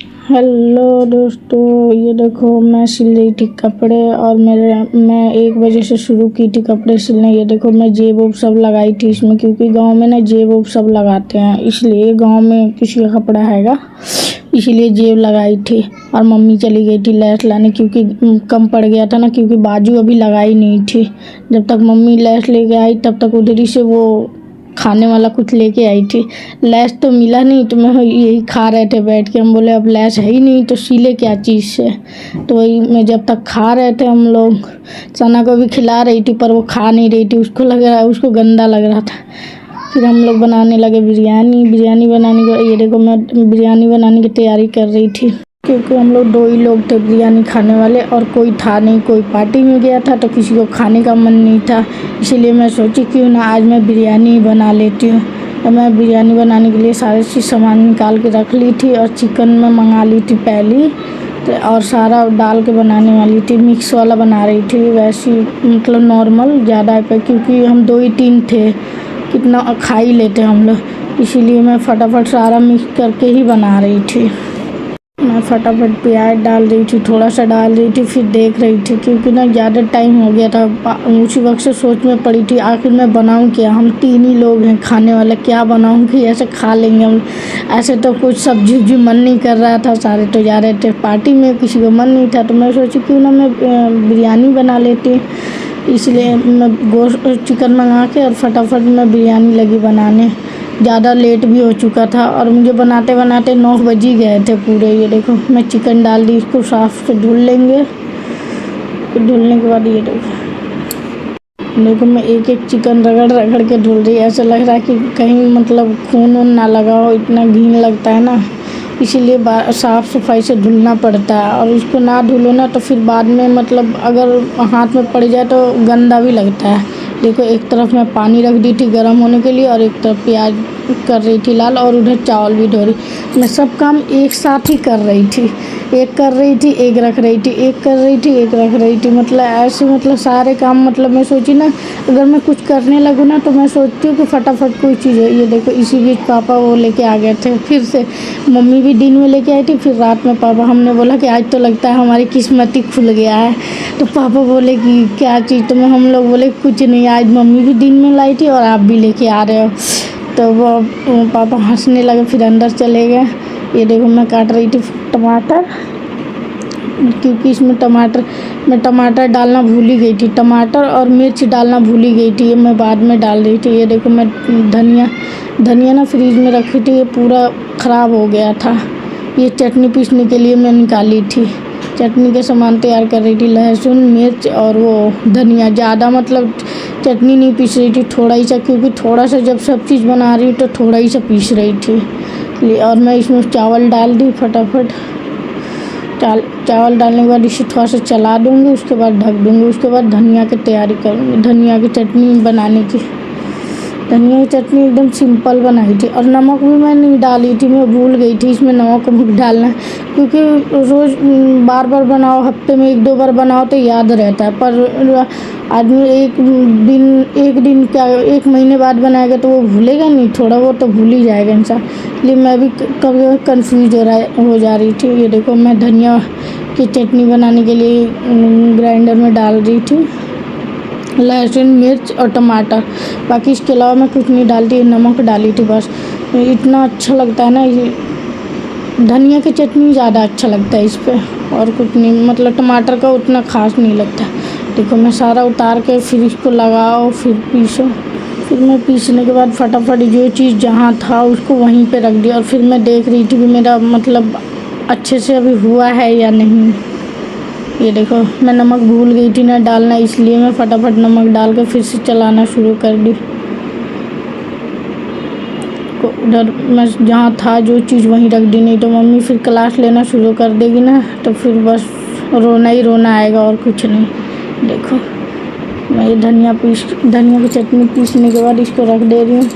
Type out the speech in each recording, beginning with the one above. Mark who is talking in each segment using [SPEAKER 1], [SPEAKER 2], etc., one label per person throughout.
[SPEAKER 1] Hello दोस्तों, ये देखो मैं सिल रही थी कपड़े और मैं 1 बजे से शुरू की थी कपड़े सिलने। ये देखो मैं जेब वेब सब लगाई थी इसमें, क्योंकि गांव में ना जेब वेब सब लगाते हैं, इसलिए गांव में किसी का कपड़ा हैगा इसीलिए जेब लगाई थी। और मम्मी चली गई थी लैस लाने, क्योंकि कम पड़ गया था ना, क्योंकि बाजू अभी लगाई नहीं थी। जब तक मम्मी लैस लेके आई तब तक उधर ही से वो खाने वाला कुछ लेके आई थी। लैस तो मिला नहीं, तो मैं यही खा रहे थे बैठ के। हम बोले अब लैस है ही नहीं तो सिले क्या चीज़ से। तो वही मैं जब तक खा रहे थे, हम लोग सना को भी खिला रही थी, पर वो खा नहीं रही थी, उसको लग रहा उसको गंदा लग रहा था। फिर हम लोग बनाने लगे बिरयानी बनाने की। ये देखो मैं बिरयानी बनाने की तैयारी कर रही थी, क्योंकि हम लोग 2 ही लोग थे बिरयानी खाने वाले, और कोई था नहीं। कोई पार्टी में गया था तो किसी को खाने का मन नहीं था, इसीलिए मैं सोची क्यों ना आज मैं बिरयानी बना लेती हूँ। तो मैं बिरयानी बनाने के लिए सारे चीज़ सामान निकाल के रख ली थी, और चिकन मैं मंगा ली थी पहले तो, और सारा डाल के बनाने वाली थी। मिक्स वाला बना रही थी, वैसी मतलब नॉर्मल ज़्यादा पे, क्योंकि हम 2 ही 3 थे, कितना खा ही लेते हम लोग, इसीलिए मैं फटाफट सारा मिक्स करके ही बना रही थी। मैं फटाफट प्याज डाल रही थी, थोड़ा सा डाल रही थी, फिर देख रही थी, क्योंकि ना ज़्यादा टाइम हो गया था। उसी वक्त से सोच में पड़ी थी आखिर मैं बनाऊँ क्या। हम 3 ही लोग हैं खाने वाले, क्या बनाऊँ कि ऐसे खा लेंगे हम। ऐसे तो कुछ सब्जी उब्जी मन नहीं कर रहा था, सारे तो जा रहे थे पार्टी में, किसी को मन नहीं था। तो मैं सोची क्यों ना मैं बिरयानी बना लेती, इसलिए मैं गोश्त चिकन मंगा के और फटाफट मैं बिरयानी लगी बनाने। ज़्यादा लेट भी हो चुका था, और मुझे बनाते बनाते 9 बज ही गए थे पूरे। ये देखो मैं चिकन डाल दी, इसको साफ से धुल लेंगे। धुलने के बाद ये देखो मैं एक एक चिकन रगड़ रगड़ के धुल रही। ऐसा लग रहा है कि कहीं मतलब खून वून ना लगा हो, इतना घिन लगता है ना, इसीलिए साफ़ सफाई से धुलना पड़ता है। और इसको ना धुलो ना तो फिर बाद में मतलब अगर हाथ में पड़ जाए तो गंदा भी लगता है। देखो एक तरफ मैं पानी रख दी थी गर्म होने के लिए, और एक तरफ प्याज कर रही थी लाल, और उधर चावल भी धो रही। मैं सब काम एक साथ ही कर रही थी, एक कर रही थी एक रख रही थी, एक कर रही थी एक रख रही थी, मतलब ऐसे मतलब सारे काम। मतलब मैं सोची ना अगर मैं कुछ करने लगूँ ना तो मैं सोचती हूँ कि फटाफट कोई चीज़ है। ये देखो इसी बीच पापा वो लेके आ गए थे फिर से। मम्मी भी दिन में लेके आई थी, फिर रात में पापा। हमने बोला कि आज तो लगता है हमारी किस्मत ही खुल गया है। तो पापा बोले कि क्या चीज़। तो हम लोग बोले कुछ नहीं, आज मम्मी भी दिन में लाई थी और आप भी लेके आ रहे हो। तो वो पापा हंसने लगे, फिर अंदर चले गए। ये देखो मैं काट रही थी टमाटर, क्योंकि इसमें टमाटर डालना भूल ही गई थी। टमाटर और मिर्च डालना भूल ही गई थी, ये मैं बाद में डाल रही थी। ये देखो मैं धनिया ना फ्रीज में रखी थी, ये पूरा ख़राब हो गया था। ये चटनी पीसने के लिए मैं निकाली थी, चटनी के सामान तैयार कर रही थी। लहसुन मिर्च और वो धनिया, ज़्यादा मतलब चटनी नहीं पीस रही थी, थोड़ा ही सा, क्योंकि थोड़ा सा जब सब चीज़ बना रही हूँ तो थोड़ा ही सा पीस रही थी। और मैं इसमें चावल डाल दी फटाफट। चावल डालने के बाद इसे थोड़ा सा चला दूँगी, उसके बाद ढक दूँगी। उसके बाद धनिया की तैयारी करूँगी, धनिया की चटनी बनाने की। धनिया की चटनी एकदम सिंपल बनाई थी, और नमक भी मैं नहीं डाली थी, मैं भूल गई थी इसमें नमक डालना, क्योंकि रोज़ बार बार बनाओ, हफ्ते में 1-2 बार बनाओ तो याद रहता है। पर आदमी एक दिन क्या 1 महीने बाद बनाएगा तो वो भूलेगा नहीं, थोड़ा वो तो भूल ही जाएगा इंसान। इसलिए मैं भी कभी कन्फ्यूज हो जा रही थी। ये देखो मैं धनिया की चटनी बनाने के लिए ग्राइंडर में डाल रही थी लहसुन मिर्च और टमाटर, बाकी इसके अलावा मैं कुछ नहीं डालती, नमक डाली थी बस। इतना अच्छा लगता है ना ये धनिया की चटनी, ज़्यादा अच्छा लगता है इस पर, और कुछ नहीं, मतलब टमाटर का उतना खास नहीं लगता। देखो मैं सारा उतार के फिर इसको लगाओ, फिर पीसो। फिर मैं पीसने के बाद फटाफट जो चीज़ जहाँ था उसको वहीं पे रख दिया, और फिर मैं देख रही थी कि मेरा मतलब अच्छे से अभी हुआ है या नहीं। ये देखो मैं नमक भूल गई थी ना डालना, इसलिए मैं फटाफट नमक डाल के फिर से चलाना शुरू कर दी। उधर मैं जहाँ था जो चीज़ वहीं रख दी, नहीं तो मम्मी फिर क्लास लेना शुरू कर देगी ना, तो फिर बस रोना ही रोना आएगा और कुछ नहीं। देखो मैं ये धनिया की चटनी पीसने के बाद इसको रख दे रही हूँ,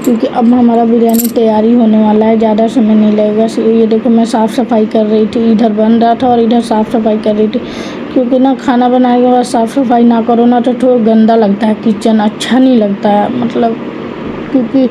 [SPEAKER 1] क्योंकि अब हमारा बिरयानी तैयारी होने वाला है, ज़्यादा समय नहीं लगेगा। ये देखो मैं साफ़ सफाई कर रही थी, इधर बन रहा था और इधर साफ़ सफाई कर रही थी, क्योंकि ना खाना बनाने के बाद साफ़ सफाई ना करो ना तो थोड़ा गंदा लगता है किचन, अच्छा नहीं लगता है। मतलब क्योंकि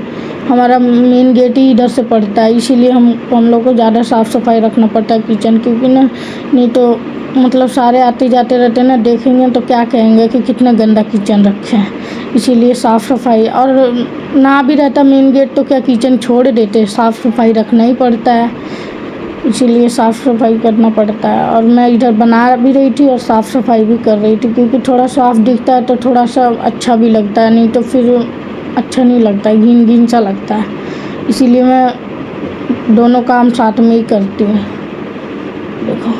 [SPEAKER 1] हमारा मेन गेट ही इधर से पड़ता है, इसीलिए हम लोग को ज़्यादा साफ़ सफाई रखना पड़ता है किचन, क्योंकि ना नहीं तो मतलब सारे आते जाते रहते हैं ना, देखेंगे तो क्या कहेंगे कि कितना गंदा किचन रखे हैं। इसीलिए साफ़ सफाई, और ना भी रहता मेन गेट तो क्या किचन छोड़ देते, साफ़ सफाई रखना ही पड़ता है, इसीलिए साफ़ सफाई करना पड़ता है। और मैं इधर बना भी रही थी और साफ़ सफाई भी कर रही थी, क्योंकि थोड़ा साफ़ दिखता है तो थोड़ा सा अच्छा भी लगता है, नहीं तो फिर अच्छा नहीं लगता है, घिन घिन सा लगता है। इसीलिए मैं दोनों काम साथ में ही करती हूँ। देखो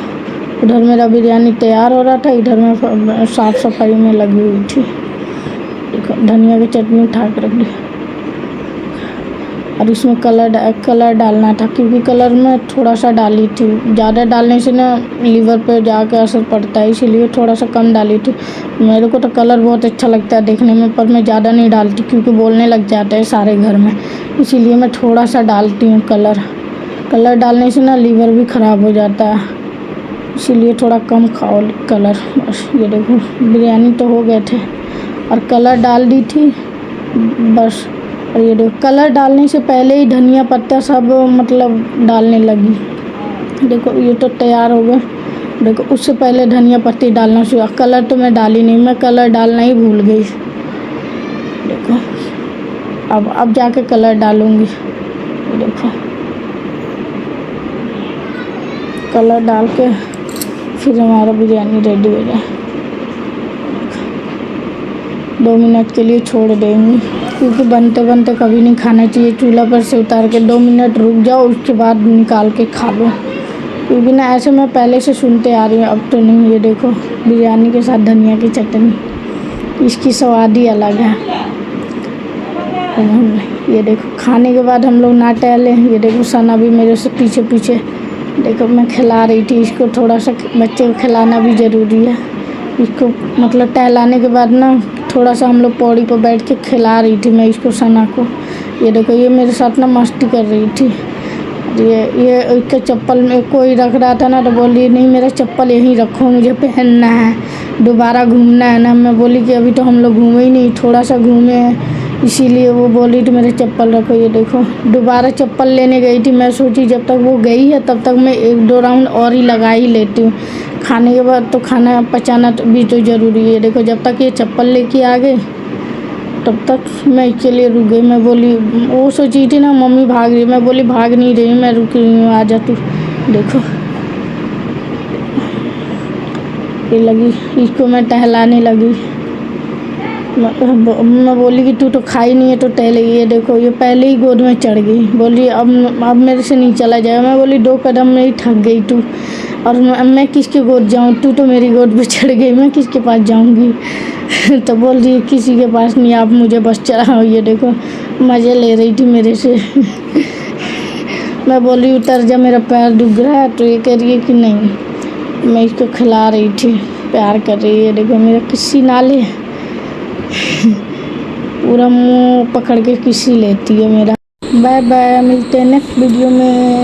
[SPEAKER 1] उधर मेरा बिरयानी तैयार हो रहा था, इधर मैं साफ़ सफाई में लगी हुई थी। देखो धनिया की चटनी उठा के रख दी, और इसमें कलर डालना था, क्योंकि कलर मैं थोड़ा सा डाली थी, ज़्यादा डालने से ना लीवर पे जाके असर पड़ता है, इसीलिए थोड़ा सा कम डाली थी। मेरे को तो कलर बहुत अच्छा लगता है देखने में, पर मैं ज़्यादा नहीं डालती क्योंकि बोलने लग जाते हैं सारे घर में, इसीलिए मैं थोड़ा सा डालती हूँ कलर डालने से ना लीवर भी ख़राब हो जाता है, इसीलिए थोड़ा कम खाओ कलर। बस ये देखो बिरयानी तो हो गए थे और कलर डाल दी थी बस। और ये देखो कलर डालने से पहले ही धनिया पत्ता सब मतलब डालने लगी। देखो ये तो तैयार हो गया, देखो उससे पहले धनिया पत्ती डालना शुरू, कलर तो मैं डाली नहीं, मैं कलर डालना ही भूल गई। देखो अब जाके कलर डालूँगी। देखो कलर डाल के फिर हमारा बिरयानी रेडी हो जाए। 2 मिनट के लिए छोड़ देंगे, क्योंकि बनते बनते कभी नहीं खाना चाहिए, चूल्हा पर से उतार के 2 मिनट रुक जाओ, उसके बाद निकाल के खा लो, क्योंकि ना ऐसे मैं पहले से सुनते आ रही हूँ, अब तो नहीं। ये देखो बिरयानी के साथ धनिया की चटनी, इसकी स्वाद ही अलग है। ये देखो खाने के बाद हम लोग ना टहले, ये देखो सना भी मेरे से पीछे पीछे, देखो मैं खिला रही थी इसको, थोड़ा सा बच्चे को खिलाना भी ज़रूरी है। इसको मतलब टहलाने के बाद ना थोड़ा सा हम लोग पौड़ी पर बैठ के खिला रही थी मैं इसको, सना को। ये देखो ये मेरे साथ ना मस्ती कर रही थी। ये इसके चप्पल में कोई रख रहा था ना, तो बोली नहीं मेरा चप्पल यहीं रखो, मुझे पहनना है, दोबारा घूमना है ना। मैं बोली कि अभी तो हम लोग घूमे ही नहीं, थोड़ा सा घूमे हैं, इसीलिए वो बोली तो मेरे चप्पल रखो। ये देखो दोबारा चप्पल लेने गई थी, मैं सोची जब तक वो गई है तब तक मैं 1-2 राउंड और ही लगा ही लेती हूँ, खाने के बाद तो खाना पचाना तो भी तो ज़रूरी है। देखो जब तक ये चप्पल लेके आ गए तब तक मैं इसके लिए रुक गई। मैं बोली, वो सोची थी ना मम्मी भाग रही, मैं बोली भाग नहीं रही, मैं रुक रही हूँ, आ जा तू। देखो ये लगी, इसको मैं टहलाने लगी, मैं बोली कि तू तो खाई नहीं है तो टहलेगी। ये देखो ये पहले ही गोद में चढ़ गई, बोली अब मेरे से नहीं चला जाएगा। मैं बोली 2 कदम में ही थक गई तू, और मैं किसके गोद जाऊँ, तू तो मेरी गोद पे चढ़ गई, मैं किसके पास जाऊँगी। तो बोल रही किसी के पास नहीं, आप मुझे बस चढ़ाओ। ये देखो मज़े ले रही थी मेरे से। मैं बोली उतर जा, मेरा पैर दुख रहा है, तो ये कह रही है कि नहीं। मैं इसको खिला रही थी, प्यार कर रही है। देखो मेरा किसी नाले पूरा मुंह पकड़ के किसी लेती है मेरा। बाय बाय, मिलते हैं नेक्स्ट वीडियो में।